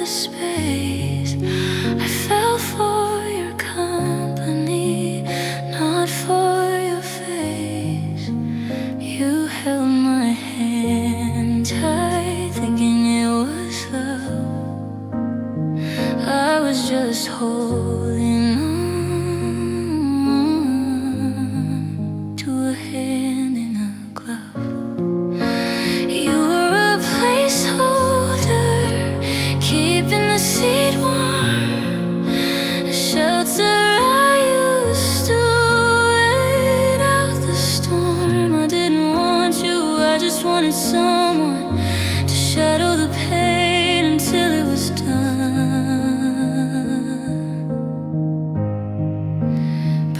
the space. I fell for your company, not for your face. You held my hand tight, thinking it was love. I was just holding on to a hand in a glove. You were a placeholder, keeping the seat warm, a shelter I used to wait out the storm. I didn't want you, I just wanted someone to shadow the pain until it was done.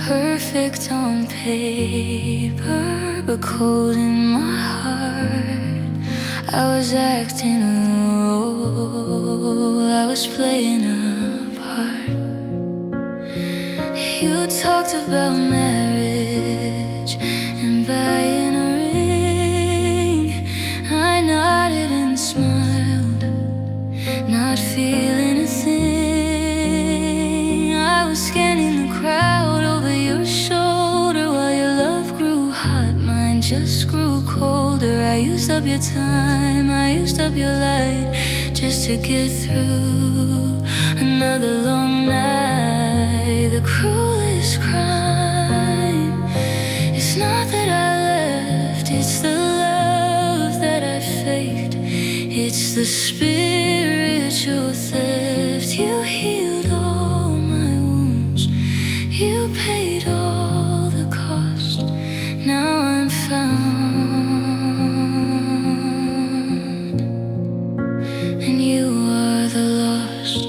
Perfect on paper, but cold in my heart. I was acting a role, I was playing a part. You talked about marriage and buying a ring. I nodded and smiled, not feeling a thing. I was scanning the crowd over your shoulder while your love grew hot, mine just grew colder. I used up your time, I used up your light, just to get through another long night. The cruelest crime, it's not that I left, it's the love that I faked. It's the spiritual theft. You healed all my wounds, you paid all the cost. Now I'm found, and you are the lost.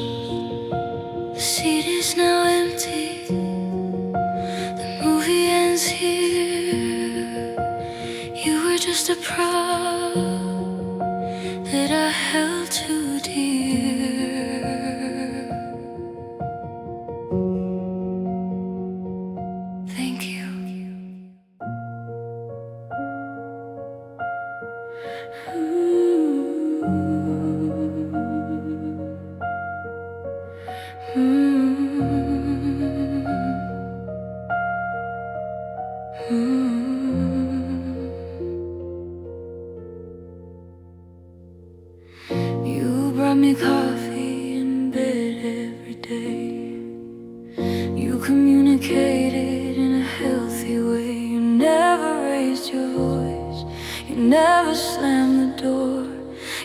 The seat is now empty, the movie ends here. You were just a prop that I held too dear. Thank you. You brought me coffee in bed every day. You communicated in a healthy way. You never raised your voice, you never slammed the door.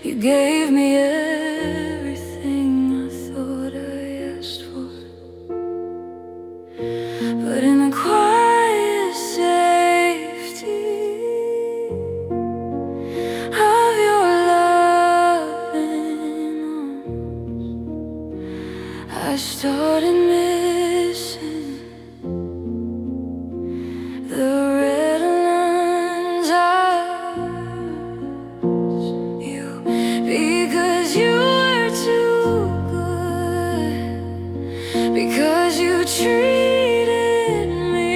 You gave me everything I thought I asked for. But in the quiet safety of your loving arms, I started missing the red lines eyes. You, because you were too good, because you treated me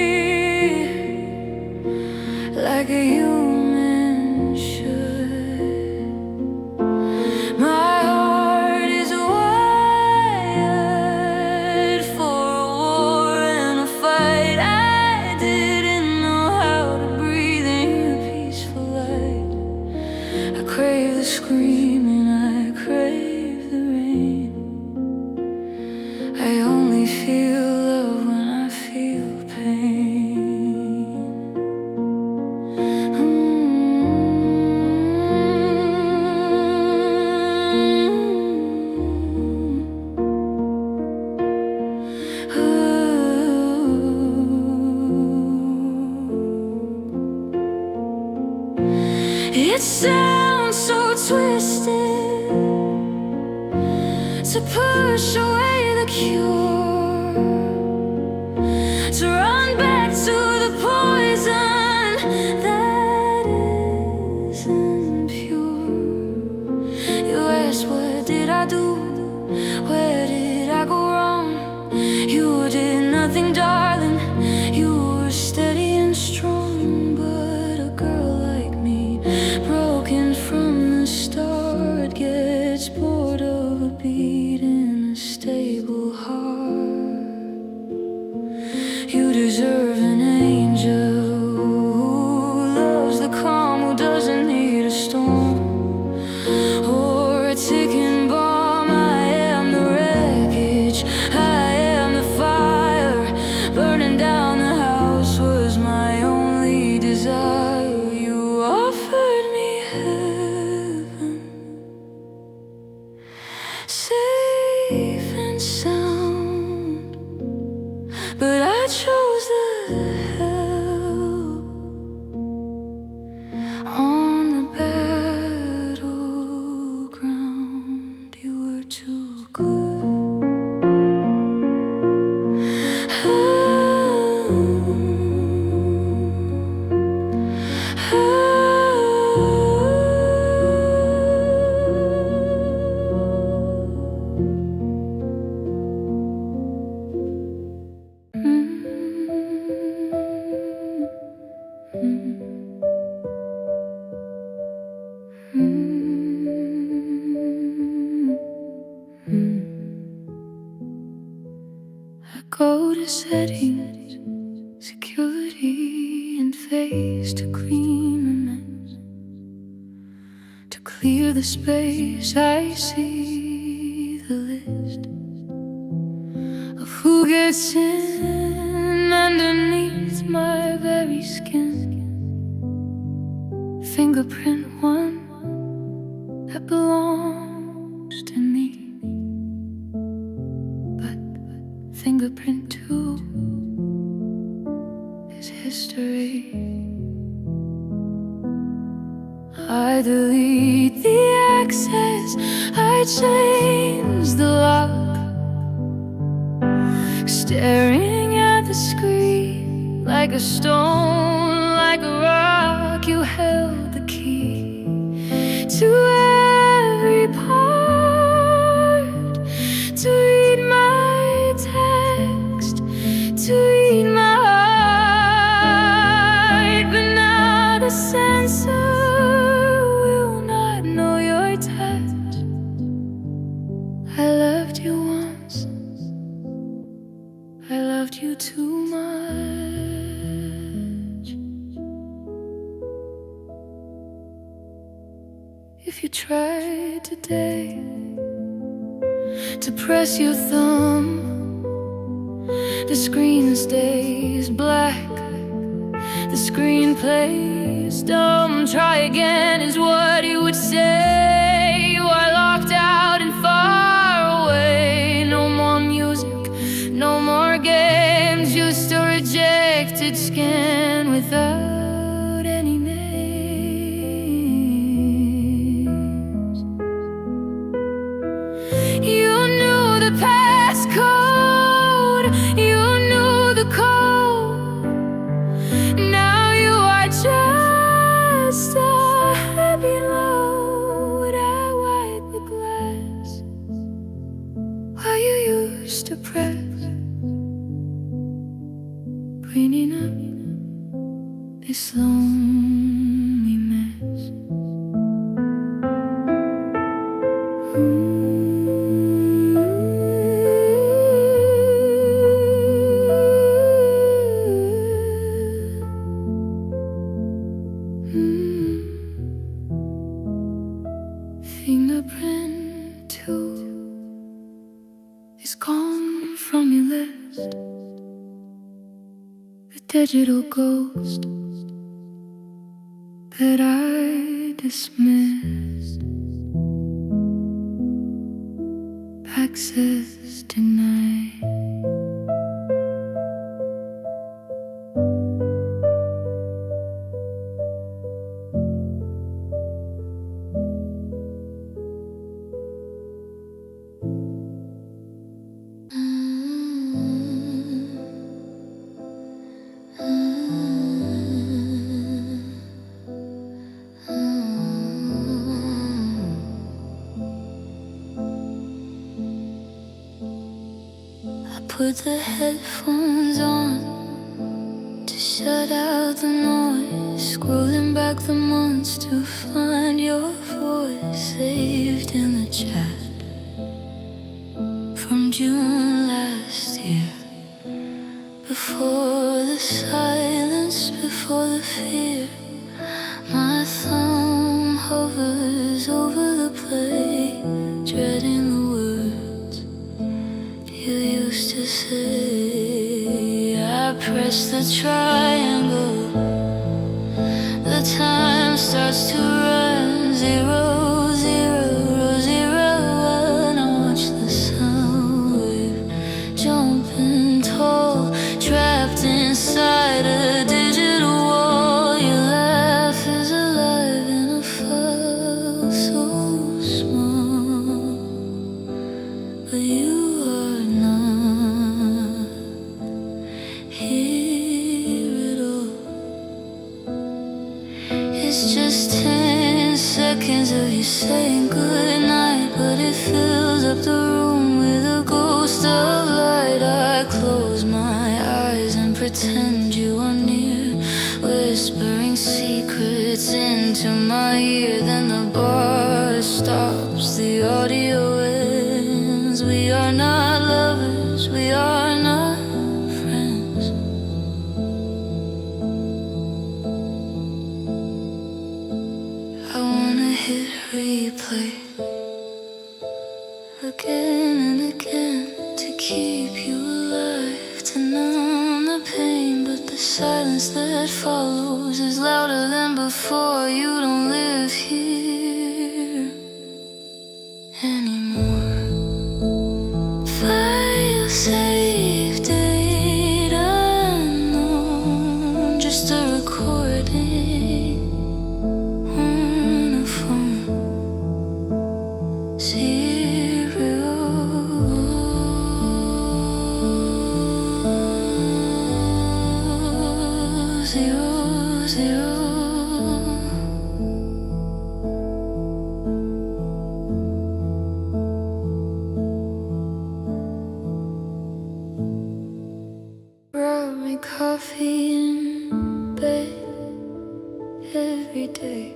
like a human should. My heart is wired for a war and a fight. I didn't know how to breathe in your peaceful light. I crave the screaming, I crave the rain. I only feel love when I feel pain. It sounds so twisted to push away the cure, to run back to the poison that isn't pure. You asked, what did I do? Where did I go wrong? You did nothing, darling. You were steady and strong, but a girl like me, broken from the start, gets bored of being safe and sound, but I chose the hell on the battleground. You were too good. Go to settings, security, and face to clean the mess. To clear the space, I see the list of who gets in underneath my very skin. Fingerprint one that belongs to me, but fingerprint two is history. I delete the access, I change the lock, staring at the screen like a stone, like a rock. You held the key to every part, to read my text, to read my heart. But now the sensor will not know your touch. I loved you once, I loved you too much. If you tried today to press your thumb, the screen stays black, the screen plays dumb. Try again is what you would say. You are locked out and far away. No more music, no more games, just a rejected scan without any names. You knew the passcode, you knew the code. Now you are just a heavy load. I wipe the glass while you used to press, cleaning up this lonely mess. Fingerprint two is gone from your list. The digital ghost that I dismissed. Access denied. Put the headphones on to shut out the noise, scrolling back the months to find your voice saved in the chat from June last year. Before the silence, before the fear, my thumb hovers over the plate, dreading the words you used to say. I press the triangle, the time starts to run. 0, 0, 0, 1. I watch the sun but you are not here at all. It's just 10 seconds of you saying goodnight, but it fills up the room with a ghost of light. I close my eyes and pretend you are near, whispering secrets into my ear. Then the bar stops, the audio ends. We are not lovers, we are not friends. I wanna hit replay again and again to keep you alive, to numb the pain, but the silence that follows is louder than before. You don't live here anymore. File saved, date unknown, just a recording on a phone. Brought me coffee in bed every day.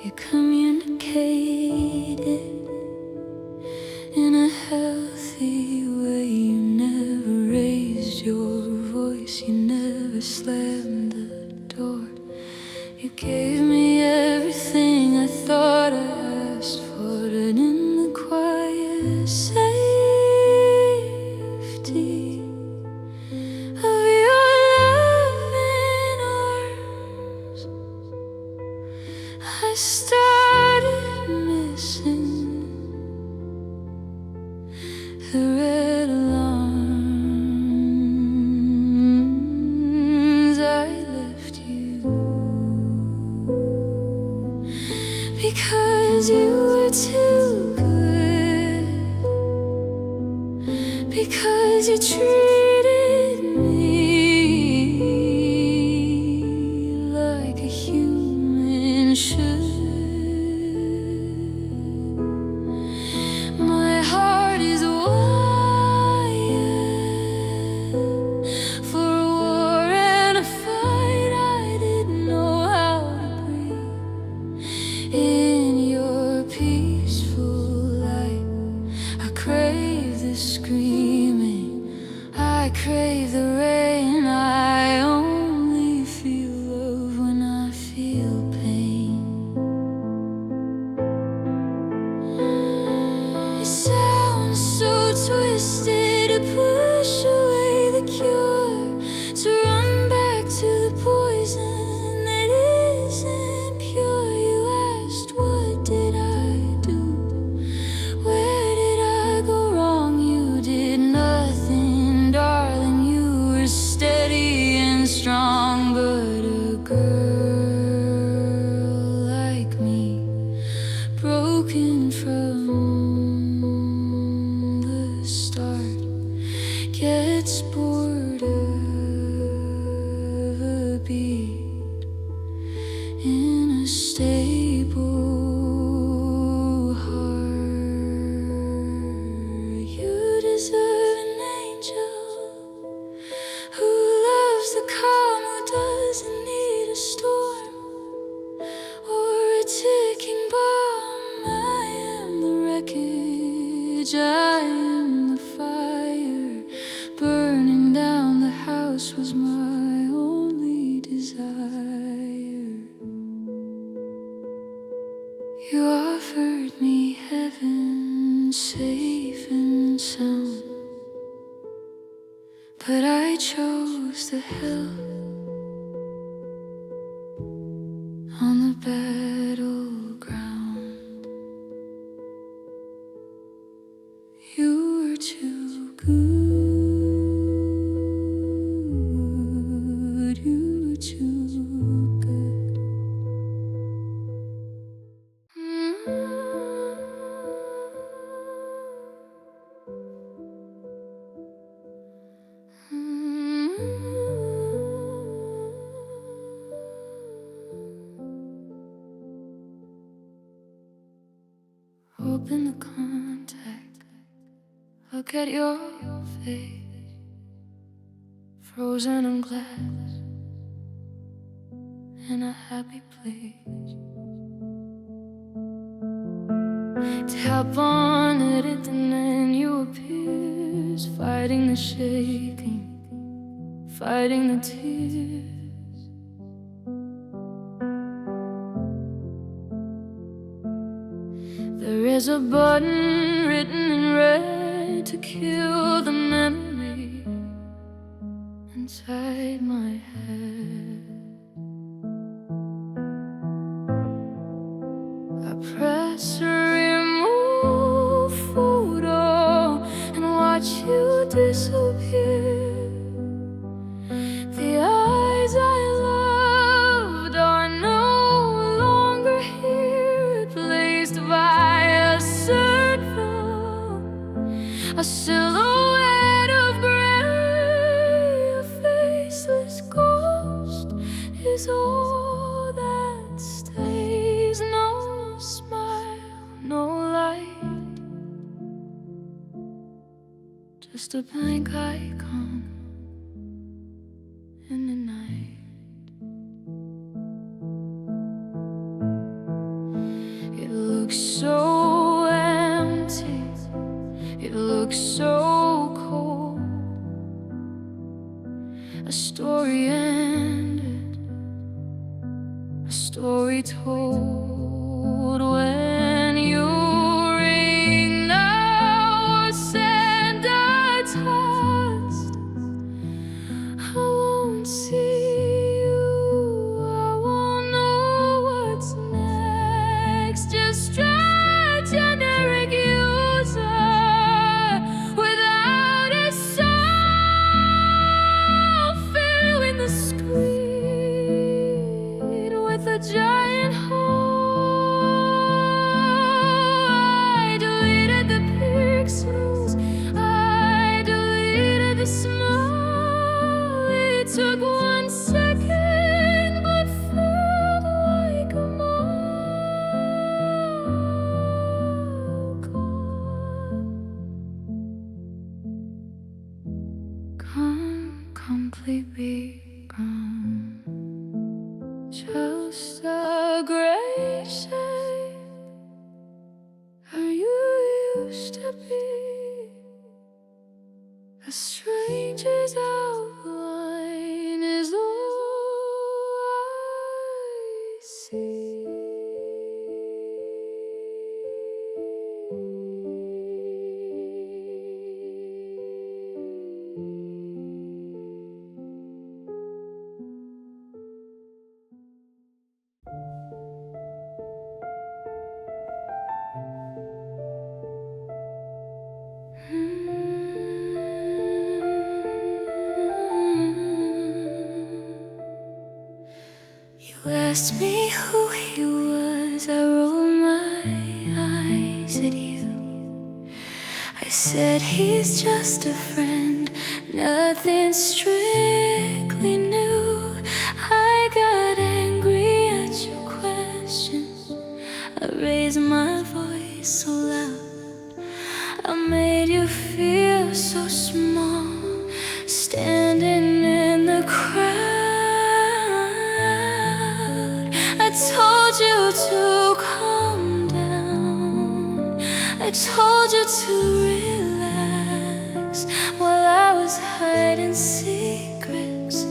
You communicated in a healthy way. You never raised your voice, you never slammed the door. You gave me everything I thought I asked for, and in the quiet safety of your loving arms, I started missing the red alarms. I left you because you were too good, because you treated me like a human should. My heart is wired for a war and a fight. I didn't know how to breathe in your peaceful light. I crave the screaming, I crave the rain. I only feel love when I feel pain. It sounds so twisted to push away the cure, to run back to the poison that isn't pure. You asked, what did I do? Where did I go wrong? You did nothing, darling. You were steady and strong, but a girl like me, broken from the start, gets bored of a beat in a stable heart. You deserve an angel who loves the calm, who doesn't need a storm or a ticking bomb. I am the wreckage, I am the fire. Burning down the house was my only desire. You offered me heaven, safe and sound, but I chose the hell on the battleground. You were too good, you were too good. Look at your face, frozen in glass, in a happy place. Tap on it and then you appears, fighting the shaking, fighting the tears. There is a button written in red to kill the memory inside my head. I press remove photo and watch you disappear. The eyes I loved are no longer here, replaced by a circle, a silhouette of gray. A faceless ghost is all that stays. No smile, no light, just a blank icon in the night. It looks so empty, it looks so cold. A story ended, a story told. When you ring now or send a text, I won't see you, I won't know what's next. Just a generic user without a soul, filling the screen with a giant hole. I deleted the pixels, I deleted the smile. It took 1 second, but felt like a gone, completely gone. Just a gray shape where you used to be. A stranger's outline is all I see. You asked me who he was, I rolled my eyes at you. I said he's just a friend, nothing strictly new. I got angry at your questions, I raised my voice so loud. I made you feel so small, standing in the crowd. I told you to calm down, I told you to relax, while I was hiding secrets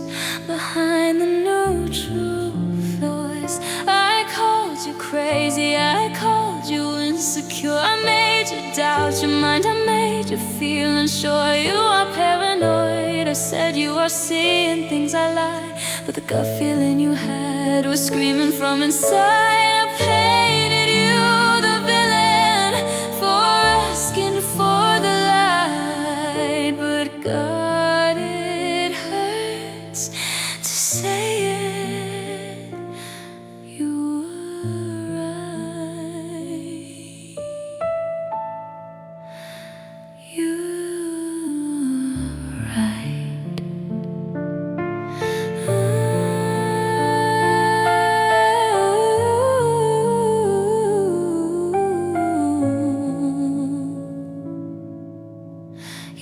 behind the neutral voice. I called you crazy, I called you insecure. I made you doubt your mind, I made you feel unsure. You are paranoid, I said you are seeing things I lie, but the gut feeling you had was screaming from inside. I painted you the villain for asking for the light, but God, it hurts to say it. You were right. You were right.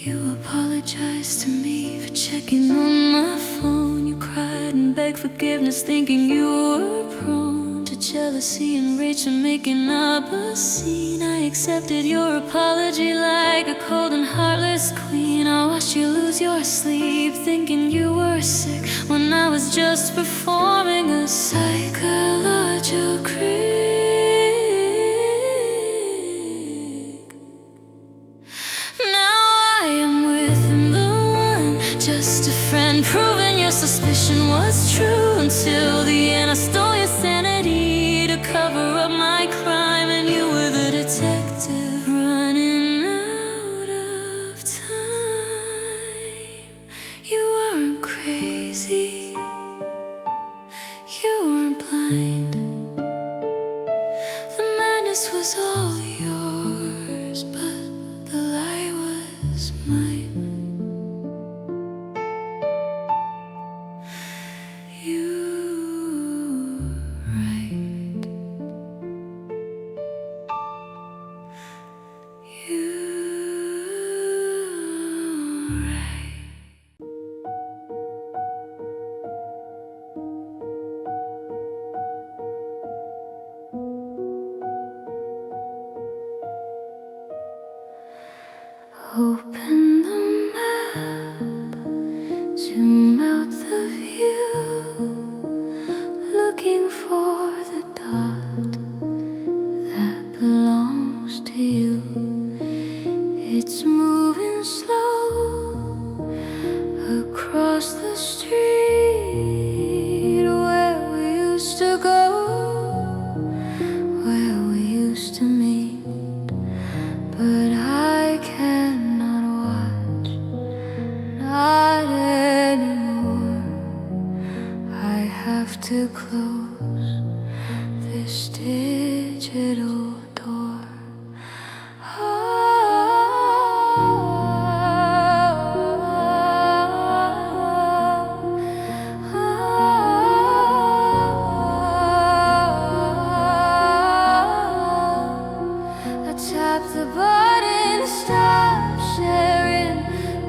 You apologized to me for checking on my phone. You cried and begged forgiveness, thinking you were prone to jealousy and rage and making up a scene. I accepted your apology like a cold and heartless queen. I watched you lose your sleep, thinking you were sick, when I was just performing a psychological trick. Just a friend, proving your suspicion was true. Until the end I stole your sanity to cover up my crime. And you were the detective running out of time. You weren't crazy, you weren't blind. The madness was all yours, but the lie was mine. Open the map, zoom out the view, looking for the dot that belongs to you. It's moving slow across the street, where we used to go, where we used to meet. But I cannot watch, not anymore. I have to close this digital door. Tap the button to stop sharing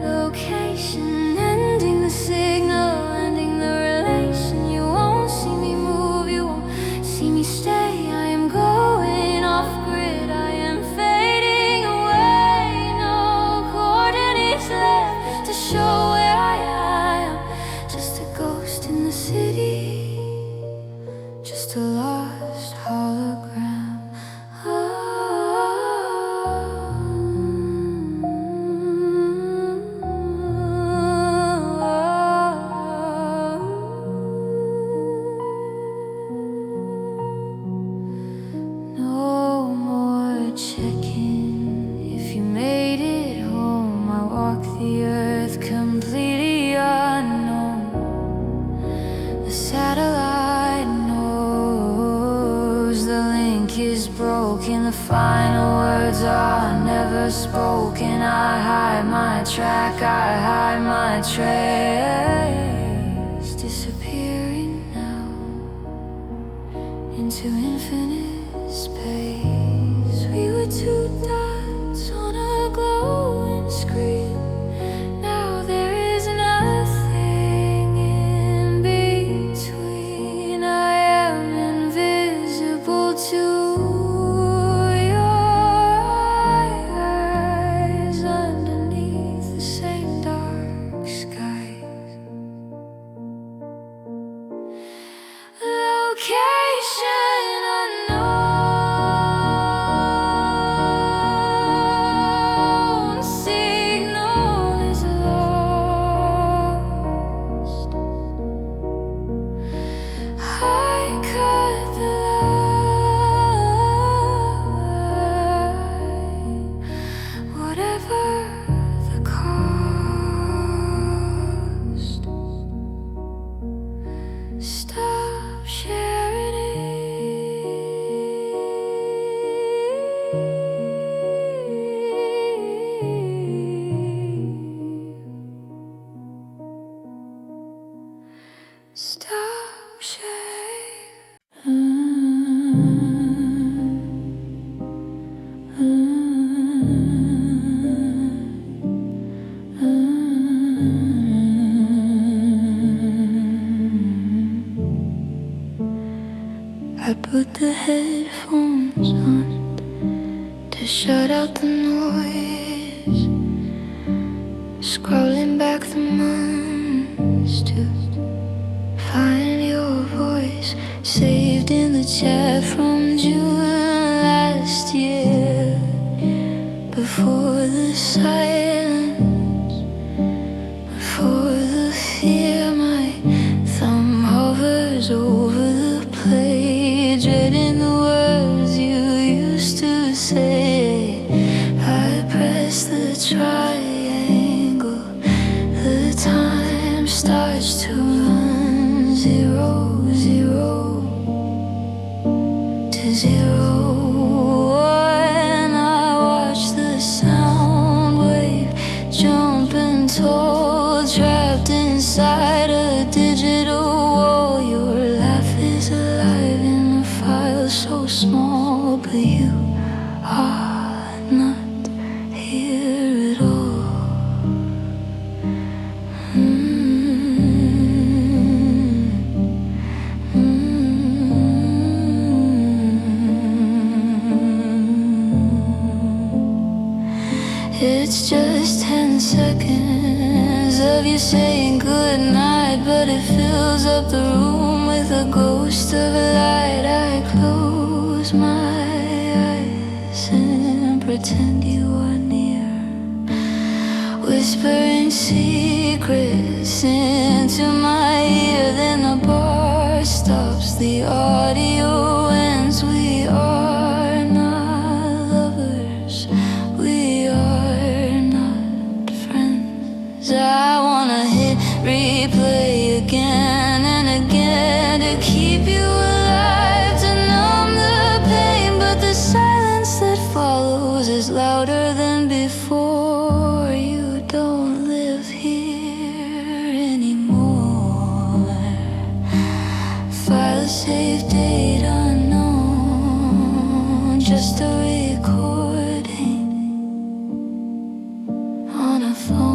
location, ending the signal, ending the relation. You won't see me move, you won't see me stay. I am going off grid, I am fading away. No coordinates left to show where I am. Just a ghost in the city, just a lost hologram. If you made it home, I walk the earth completely unknown. The satellite knows the link is broken, the final words are never spoken. I hide my track, I hide my trace, disappearing now into infinite space. We were two dots on a glowing screen. Now there is nothing in between. I am invisible to your eyes, underneath the same dark skies. Location unknown. the headphones on to shut out the noise, scrolling back the months to find your voice, saved in the chat from June last year. Before the silence, before the fear, my thumb hovers over the plate, dreading the words you used to say. I press the triangle, the time starts to run 0, 0 to 0. And I watch the sound wave jumping tall, trapped inside a digital wall. Your laugh is alive in a file so small, but you are not here at all. It's just 10 seconds of you saying goodnight, but it fills up the room with a ghost of a light. I close my eyes and pretend you are near, whispering secrets into my ear. Then the bar stops, the audio ends. We are not lovers, we are not friends. I wanna hit replay again and again to keep you alive, to numb the pain, but the silence that follows is louder than before. You don't live here anymore. File save date unknown, just a recording on a phone.